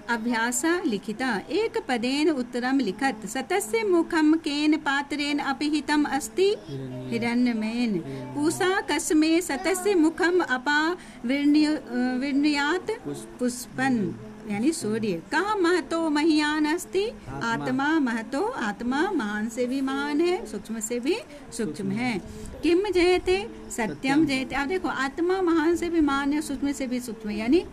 अभ्यास लिखिता एक पदेन उत्तरम लिखत सतस्य मुखम केन पात्रेण अपिहितम अस्ति हिरण्यमेन पूषा कस्मे सतस्य मुखम अपा विर्णयात पुष्पन यानी सूर्य कहाँ महतो महियान अस्ति आत्मा महतो आत्मा महान से भी महान है सूक्ष्म से भी सूक्ष्म है किम जयते सत्यम जयते। अब देखो आत्मा महान से भी महान है सूक्ष्म से भी सूक्ष्म यानी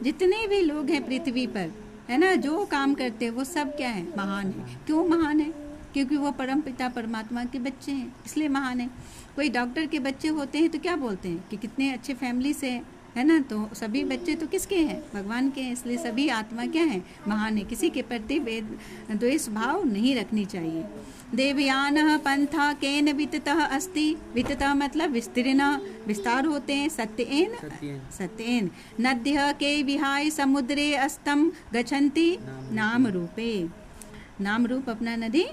जितने भी लोग हैं पृथ्वी पर है ना जो काम करते हैं वो सब क्या है महान है। क्यों महान है? क्योंकि वो परम पिता परमात्मा के बच्चे हैं इसलिए महान है। कोई डॉक्टर के बच्चे होते हैं तो क्या बोलते हैं कि कितने अच्छे फैमिली से है ना तो सभी बच्चे तो किसके हैं? भगवान के हैं। इसलिए सभी आत्मा क्या है? महान है। किसी के प्रति द्वेष भाव नहीं रखनी चाहिए। देवयान पंथा केन विततः अस्ति विततः मतलब विस्तीर्ण विस्तार होते हैं सत्येन नद्य के विहाय समुद्रे अस्तम गच्छन्ति नाम रूपे नाम रूप अपना नदी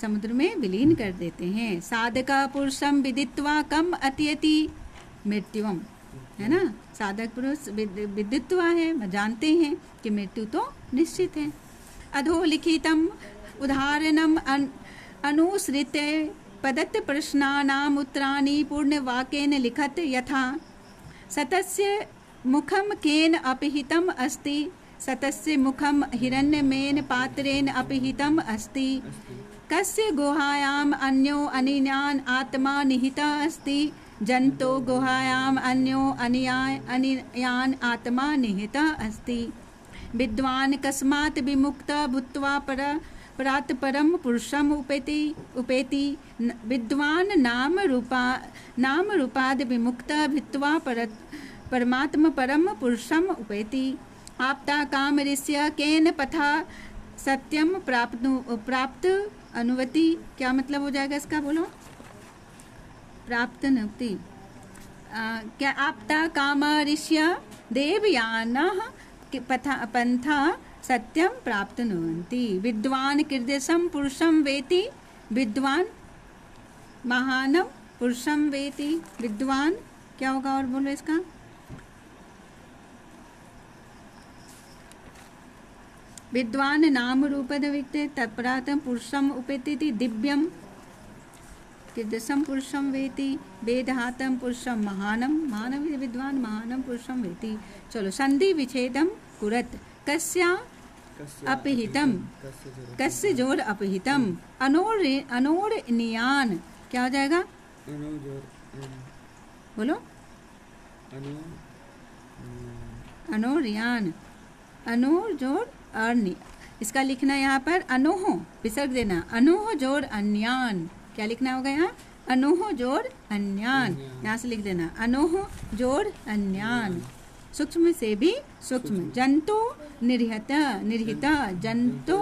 समुद्र में विलीन कर देते हैं। साधक पुरुषम विदित्वा कम अत्यति मृत्युम है ना साधक पुरुष विदित्वा है जानते हैं कि मृत्यु तो निश्चित है। अधोलिखितम उदाहरणम अनुसृत्य पदत्त प्रश्नानाम उत्तराणि पूर्णवाक्येन लिखत यथा सतस्य मुखम केन अपिहितम अस्ति सतस्य मुखम हिरण्यमेन पात्रेण अपिहितम अस्ति कस्य गुहायाम अन्यो अनियान आत्मा निहितः अस्ति जंतो गुहायाम अन्यो अनियान आत्मा निहितः अस्ति विद्वान कस्मात् विमुक्तः भूत्वा परात् परम पुरुषम उपेति विद्वान नाम रूपाद विमुक्तः भूत्वा परमात्म परम पुरुषम उपेति आप्ता काम ऋष्य केन पथा सत्यम प्राप्त अनुवति। क्या मतलब हो जाएगा इसका? बोलो। प्राप्त नवति क्या आप्ता काम ऋष्य देवयानः पंथा सत्यम प्राप्त नुवन्ति विद्वान कीदृशं पुरुषं वेति विद्वान महानम पुरुषम वेति। विद्वान क्या होगा और बोलो इसका? विद्वान नाम रूपद विक्ते तत्परातम पुरुषम उपेति दिव्यम कीदृशं पुरुषम वेति वेदहातम पुरुषम महानम महानम विद्वान महानम पुरुषम वेति। चलो संधि विच्छेदम कुरत कस्या अपहितम कस्य जोर अपहितम अनोर नियान क्या हो जाएगा? बोलो। अनोरियान अनोर जोर अर्नि इसका लिखना यहाँ पर अनोह विसर्ग देना अनोह जोर अन्यान क्या लिखना होगा यहाँ? अनोह जोर अन्यान यहाँ से लिख देना अनोह जोर अन्यान सूक्ष्म से भी सूक्ष्म जंतु निर्हित जंतु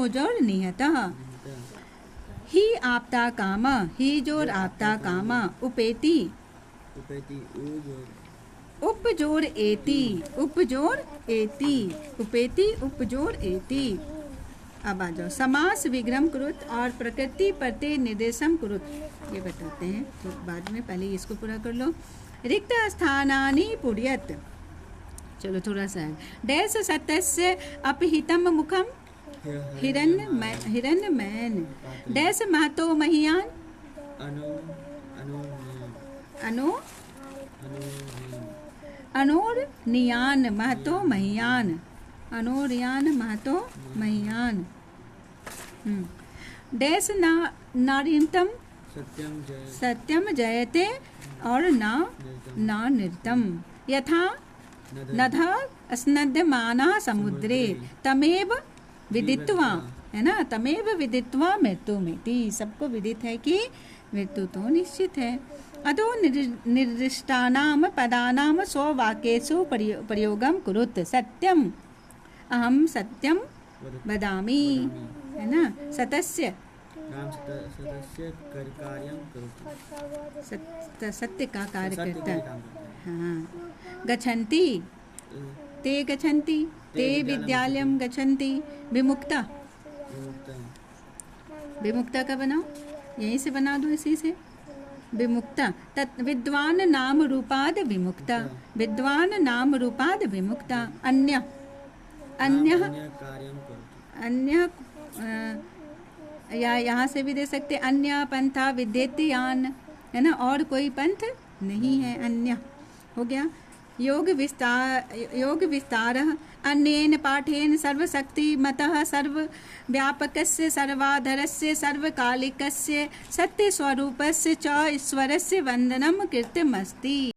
जोर निहित ही आपता काम ही जोर आपता काम उपेति उपजोर एति उपेति उपजोर एति। अब आ जाओ समास विग्रह कुरुत और प्रकृति प्रत्यय निर्देशम कुरुत ये बताते हैं तो बाद में पहले इसको पूरा कर लो। रिक्त स्थानानि पुर्यत चलो थोड़ा सा डैश सतस्य अपहितम मुखम हिरण्यमेन डैश महतो महियान अनोर नियान महतो महियान अनोरियान महतो महियान डैश नारितम सत्यम जयते और ना नृतम यथा नधा स्नद्यमाना समुद्रे तमेव विदित्वा है ना तमेव विदित्वा मृत्यु में सबको विदित है कि मृत्यु तो निश्चित है। अतो निर्दिष्टानाम पदानाम स्ववाक्येषु प्रयोगम कुरुत सत्यम अहम सत्यम वदामि है ना सतस्य सत्य का कार्य करता हाँ गच्छन्ति ते विद्यालयम गच्छन्ति विमुक्ता का बनाओ यहीं से बना दो इसी से विमुक्ता तत् विद्वान नाम रूपाद विमुक्ता विद्वान नाम रूपाद विमुक्ता अन्य अन्य कार्यं करोति। अन्य या यहाँ से भी दे सकते अन्य पंथा विद्येति यान, है ना, और कोई पंथ नहीं है, अन्य हो गया। योग विस्तार अन्येन पाठेन सर्वशक्तिमतः सर्वव्यापकस्य सर्वाधरस्य सर्वकालिकस्य सत्यस्वरूपस्य च ईश्वरस्य वन्दनं कृतमस्ति।